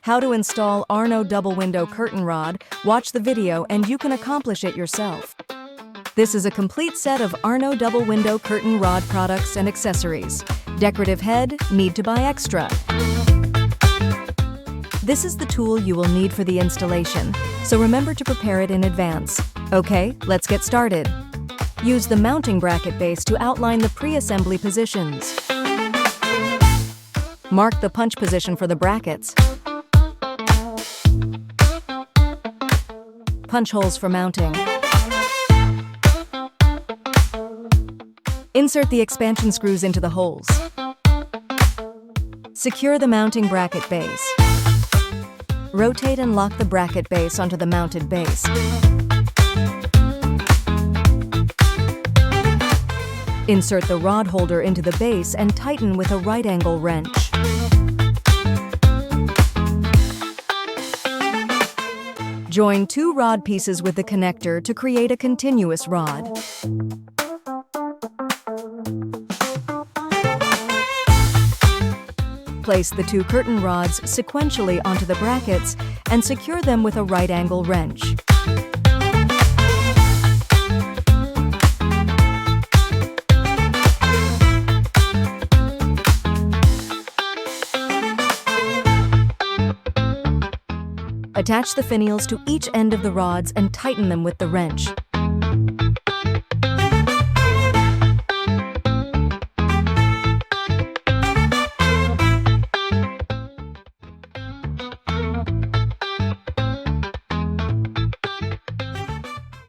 How to install Arno double window curtain rod. Watch the video and you can accomplish it yourself. This is a complete set of Arno double window curtain rod products and accessories. Decorative head, need to buy extra. This is the tool you will need for the installation, so remember to prepare it in advance. Okay, let's get started. Use the mounting bracket base to outline the pre-assembly positions. Mark the punch position for the brackets. Punch holes for mounting. Insert the expansion screws into the holes. Secure the mounting bracket base. Rotate and lock the bracket base onto the mounted base. Insert the rod holder into the base and tighten with a right angle wrench. Join two rod pieces with the connector to create a continuous rod. Place the two curtain rods sequentially onto the brackets and secure them with a right angle wrench. Attach the finials to each end of the rods and tighten them with the wrench.